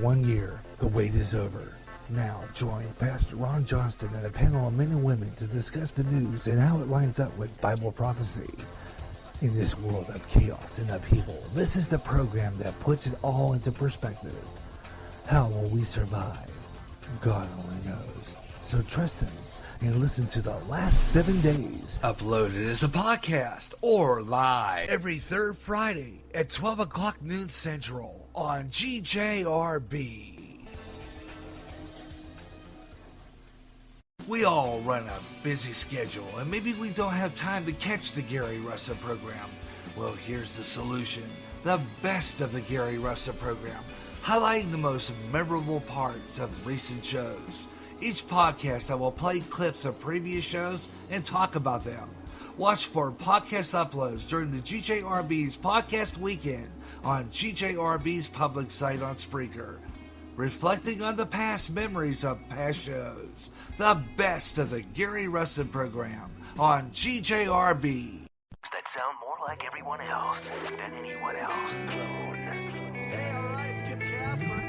1 year, the wait is over. Now join Pastor Ron Johnston and a panel of men and women to discuss the news and how it lines up with Bible prophecy. In this world of chaos and upheaval, this is the program that puts it all into perspective. How will we survive? God only knows. So trust Him and listen to the last 7 days. Uploaded as a podcast or live every third Friday at 12 o'clock noon Central on GJRB. We all run a busy schedule, and maybe we don't have time to catch the Gary Russen program. Well, here's the solution. The best of the Gary Russen program, highlighting the most memorable parts of recent shows. Each podcast I will play clips of previous shows and talk about them. Watch for podcast uploads during the GJRB's podcast weekend on GJRB's public site on Spreaker, reflecting on the past memories of past shows. The best of the Gary Russen program on GJRB. That sound more like everyone else than anyone else. Hey, all right, it's Kip Casper.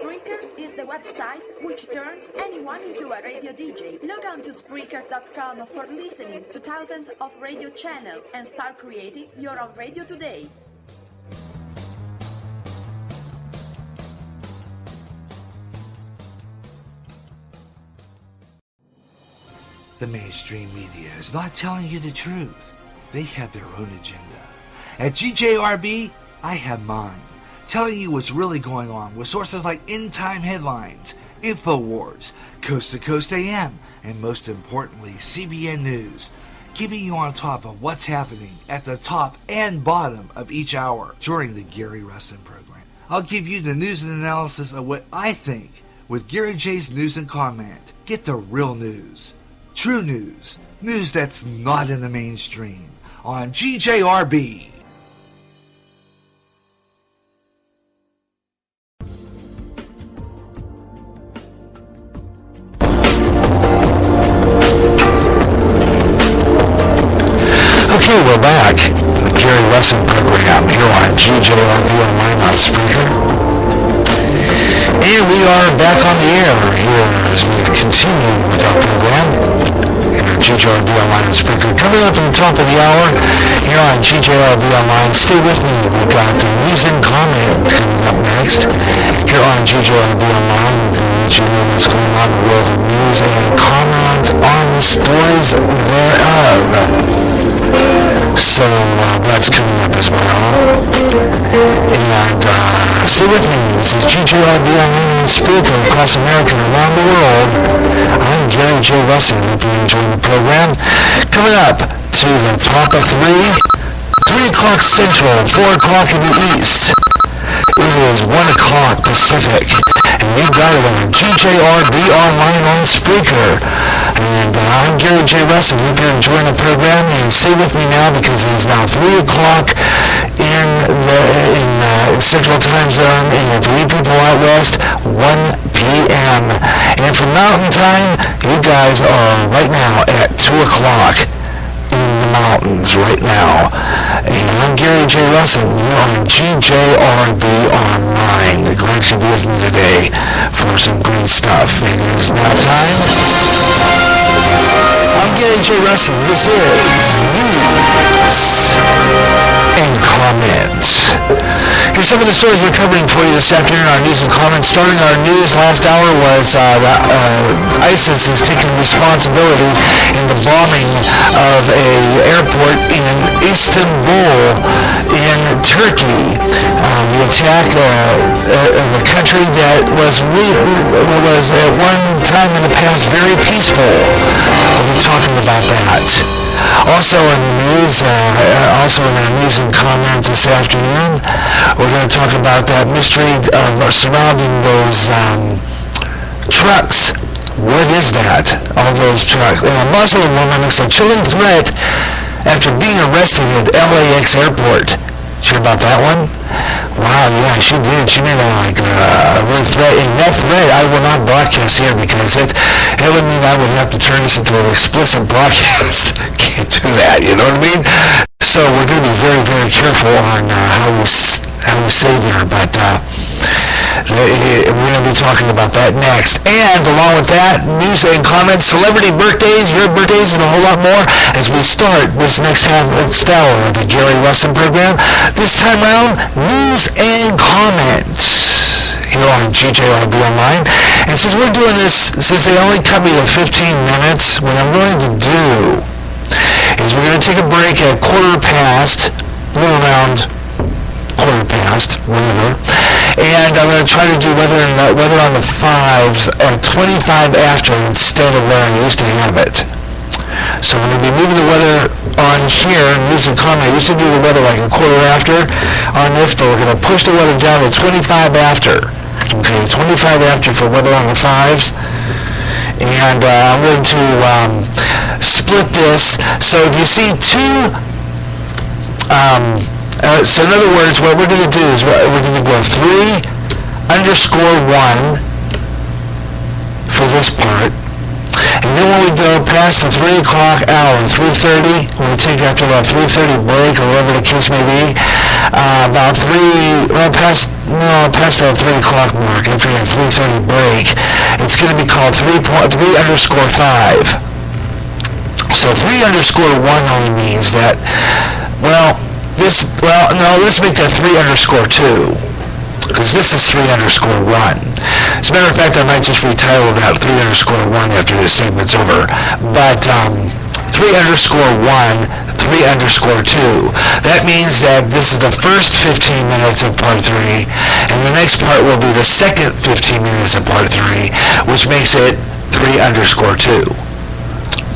Spreaker is the website which turns anyone into a radio DJ. Log on to Spreaker.com for listening to thousands of radio channels and start creating your own radio today. The mainstream media is not telling you the truth. They have their own agenda. At GJRB, I have mine, telling you what's really going on with sources like End Time Headlines, InfoWars, Coast to Coast AM, and most importantly, CBN News, keeping you on top of what's happening at the top and bottom of each hour during the Gary Russen program. I'll give you the news and analysis of what I think with Gary J's News and Comment. Get the real news. True news. News that's not in the mainstream. On GJRB. Okay, we're back. The Gary Russen program here on GJRB Online on Spreaker. And we are back on the air here as we continue with our program here on GJRB Online on Spreaker. Coming up at the top of the hour here on GJRB Online. Stay with me. We've got the news and comment coming up next here on GJRB Online. We'll let you know what's going on in the world of news and comment on the stories thereof. So that's coming up as well. And stay with me. This is GJRB Online on Spreaker across America and around the world. I'm Gary J. Russen. Hope you enjoy the program. Coming up to the top of 3 o'clock Central, 4 o'clock in the East. It is 1 o'clock Pacific, and you got it on GJRB Online on Spreaker. And I'm Gary J. Russen. Hope you're enjoying the program, and stay with me now because it is now 3 o'clock in Central Time Zone, and for you people out west, 1 p.m. And for Mountain Time, you guys are right now at 2 o'clock. In the mountains right now. And I'm Gary J. Russen. You're on GJRB Online. Glad to be with me today for some great stuff. It is now time. I'm Gary J. Russen. This is News and Comments. Here's some of the stories we're covering for you this afternoon on News and Comments. Starting our news last hour was ISIS is taking responsibility in the bombing of an airport in Istanbul in Turkey. The attack of a country that was at one time in the past very peaceful. We'll be talking about that. Also in the news, also in our news and comments this afternoon, we're going to talk about that mystery surrounding those trucks. What is that? All those trucks. And a Muslim woman makes a chilling threat after being arrested at LAX airport. Sure about that one? Wow, yeah, she did. She made a real threat. And that threat I will not broadcast here because it would mean I would have to turn this into an explicit broadcast. Can't do that, you know what I mean? So we're going to be very, very careful on how we say there, but we're going to be talking about that next. And along with that, news and comments, celebrity birthdays, your birthdays, and a whole lot more as we start this next hour of the Gary Russen program. This time around, news and comments here on GJRB Online. And since we're doing this, since they only cut me to 15 minutes, what I'm going to do is we're going to take a break at quarter past, a little around quarter past, whatever, and I'm going to try to do weather on the 5s at 25 after instead of where I used to have it. So I'm going to be moving the weather on here, news and comment. I used to do the weather like a quarter after on this, but we're going to push the weather down to 25 after. Okay, 25 after for weather on the 5s. And I'm going to split this. So if you see two, so in other words, what we're going to do is we're going to go 3_1 for this part. And then when we go past the 3 o'clock hour, 3:30, when we take after that 3:30 break or whatever the case may be, past that 3 o'clock mark, after that 3:30 break, it's going to be called 3_5. So 3_1 only means that, let's make that 3_2. Because this is 3_1. As a matter of fact, I might just retitle that 3_1 after this segment's over. But 3_1, 3_2. That means that this is the first 15 minutes of part 3, and the next part will be the second 15 minutes of part 3, which makes it 3_2.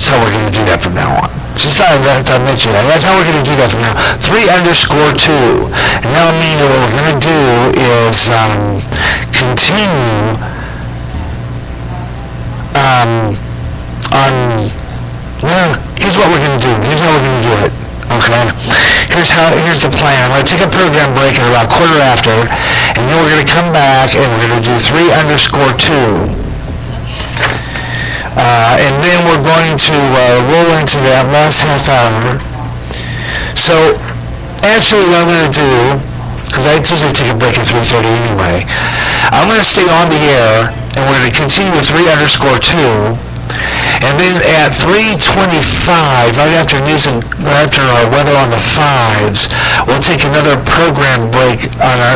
So we're going to do that from now on. Just thought I'd mention that. That's how we're going to do that from now. 3_2. And that'll mean that what we're going to do is continue here's what we're going to do. Here's how we're going to do it. Okay? Here's the plan. I'm going to take a program break at about quarter after, and then we're going to come back and we're going to do 3_2. And then we're going to roll into that last half hour. So, actually what I'm going to do, because I usually take a break at 3:30 anyway, I'm going to stay on the air, and we're going to continue with 3_2. And then at 3:25, right after our weather on the 5s, we'll take another program break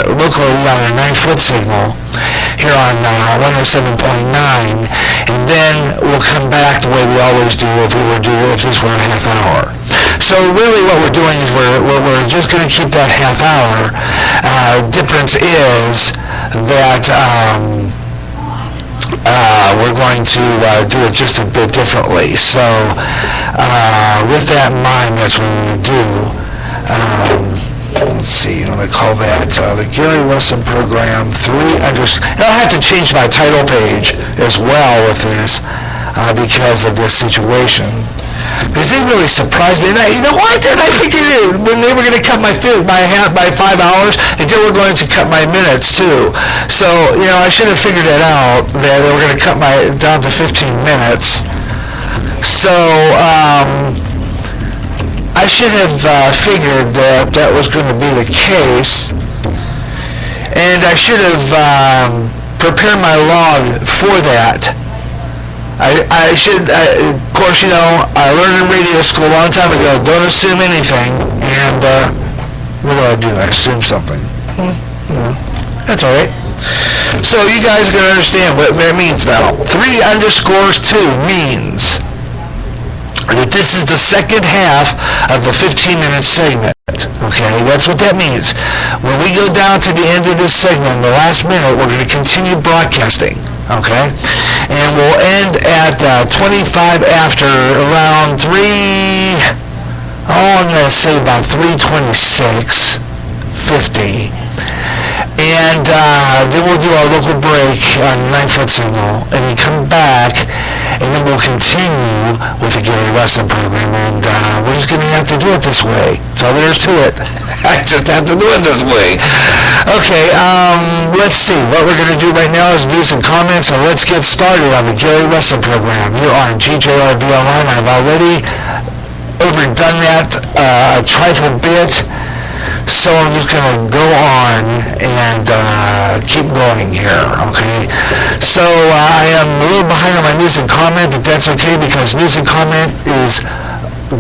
locally on our 9-foot signal here on 107.9, and then we'll come back the way we always do if this were a half hour. So really what we're doing is we're just going to keep that half hour. Difference is that we're going to do it just a bit differently. So with that in mind, that's what we're going to do. Let's see, I'm going to call that the Gary Russen program 3_. And I'll have to change my title page as well with this because of this situation. Because they really surprised me. And you know what? And I figured it when they were going to cut my 5 hours, and they were going to cut my minutes too. So, I should have figured it out that they were going to cut down to 15 minutes. So, I should have figured that was going to be the case. And I should have prepared my log for that. I should, of course, I learned in radio school a long time ago, don't assume anything, and what do? I assume something. That's all right. So you guys are going to understand what that means now. 3_2 means that this is the second half of the 15-minute segment. Okay, that's what that means. When we go down to the end of this segment, the last minute, we're going to continue broadcasting. Okay, and we'll end at 25 after around I'm going to say about 3:26:50. And then we'll do our local break on the 9-foot signal, and then come back, and then we'll continue with the Gary Russen program, and we're just going to have to do it this way. That's all there is to it. I just have to do it this way. Okay, let's see. What we're going to do right now is news and comments, so let's get started on the Gary Russen program here on GJRB Online. I've already overdone that a trifle bit, so I'm just going to go on and keep going here, okay? So I am a little behind on my news and comment, but that's okay because news and comment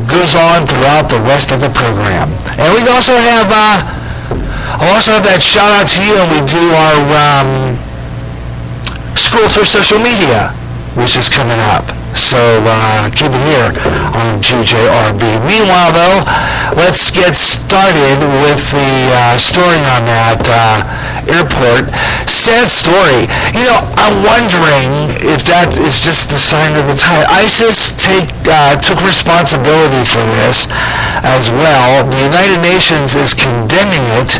goes on throughout the rest of the program. And we also have, I'll also have that shout out to you, and we do our School for Social Media, which is coming up. So keep it here on GJRB. Meanwhile, though, let's get started with the story on that airport. Sad story. You know, I'm wondering if that is just the sign of the time. ISIS took responsibility for this as well. The United Nations is condemning it.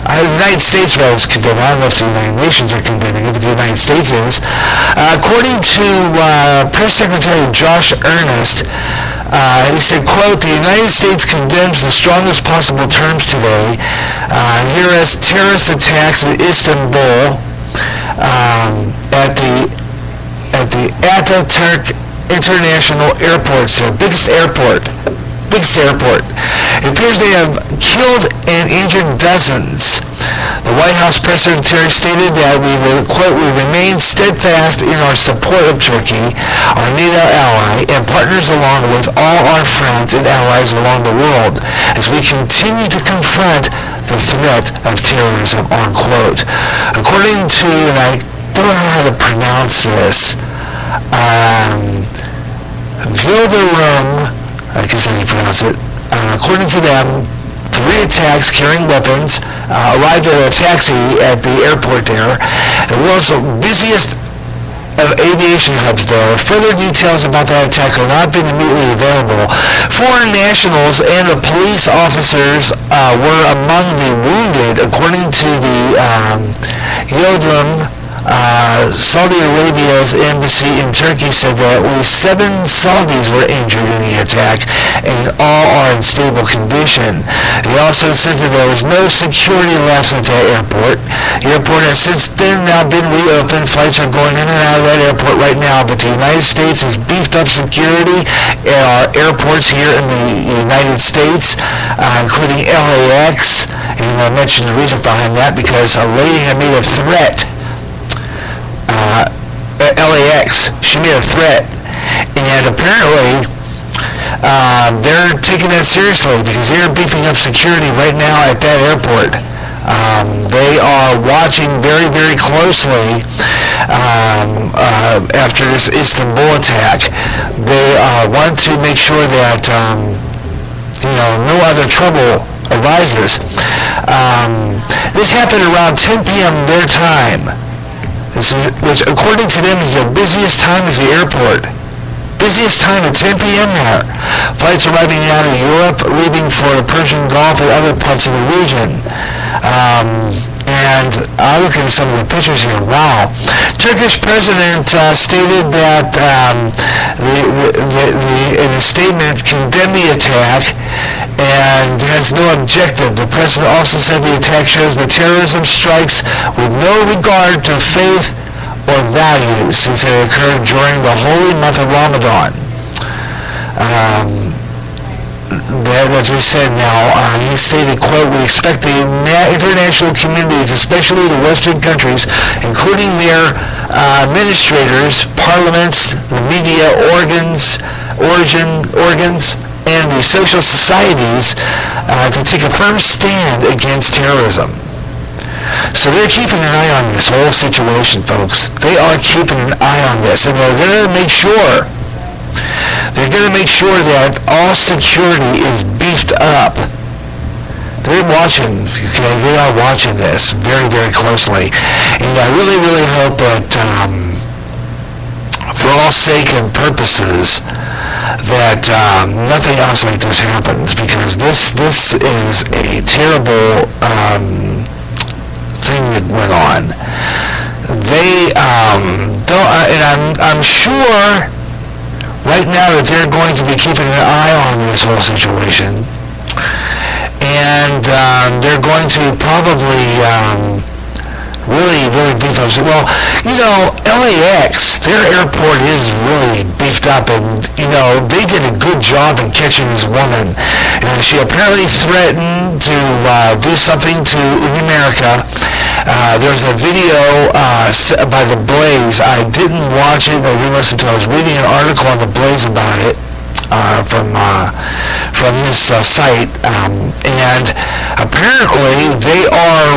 The United States is condemning. I don't know if the United Nations are condemning it, but the United States is. According to Press Secretary Josh Earnest, he said, quote, "The United States condemns the strongest possible terms today here as terrorist attacks in Istanbul at the Ataturk International Airport, the biggest airport. It appears they have killed and injured dozens." The White House press secretary stated that we will, quote, "We remain steadfast in our support of Turkey, our NATO ally, and partners along with all our friends and allies along the world as we continue to confront the threat of terrorism," unquote. According to, and I don't know how to pronounce this, Vildarum, I guess I can pronounce it. According to them, 3 attacks carrying weapons arrived at a taxi at the airport there. The world's busiest of aviation hubs, though. Further details about that attack have not been immediately available. Foreign nationals and the police officers were among the wounded, according to the Yildirim. Saudi Arabia's embassy in Turkey said that at least 7 Saudis were injured in the attack and all are in stable condition. They also said that there was no security lapse at that airport. The airport has since then now been reopened. Flights are going in and out of that airport right now, but the United States has beefed up security at our airports here in the United States, including LAX. And I mentioned the reason behind that because a lady had made a threat at LAX. She made a threat, and apparently they're taking that seriously because they're beefing up security right now at that airport. They are watching very, very closely after this Istanbul attack. They want to make sure that no other trouble arises. This happened around 10 p.m. their time. Which, according to them, is the busiest time at the airport. Busiest time at 10 p.m. there. Flights arriving out of Europe, leaving for the Persian Gulf and other parts of the region. And I look at some of the pictures here. Wow. Turkish president stated that in a statement condemned the attack and has no objective. The president also said the attack shows that terrorism strikes with no regard to faith or values since it occurred during the holy month of Ramadan. As we said now, he stated, quote, "We expect the international communities, especially the Western countries, including their administrators, parliaments, the media organs, and the social societies to take a firm stand against terrorism." So they're keeping an eye on this whole situation, folks. They are keeping an eye on this, and they're going to make sure that all security is beefed up. They're watching, okay? They are watching this very, very closely. And I really, really hope that, for all sake and purposes, that nothing else like this happens, because this is a terrible thing that went on. They and I'm sure right now that they're going to be keeping an eye on this whole situation, and they're going to probably really, really beef up. Well, LAX, their airport is really beefed up, and, they did a good job in catching this woman. And she apparently threatened to do something in America. There's a video by The Blaze. I didn't watch it, I didn't listen to it. I was reading an article on The Blaze about it. From this site, and apparently they are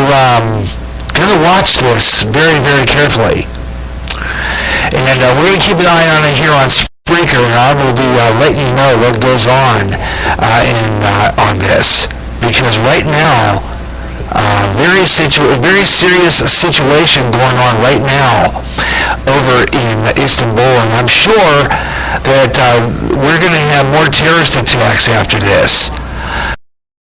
going to watch this very, very carefully. And we're going to keep an eye on it here on Spreaker, and I will be letting you know what goes on on this, because right now, very serious situation going on right now over in Istanbul, and I'm sure that we're going to have more terrorist attacks after this.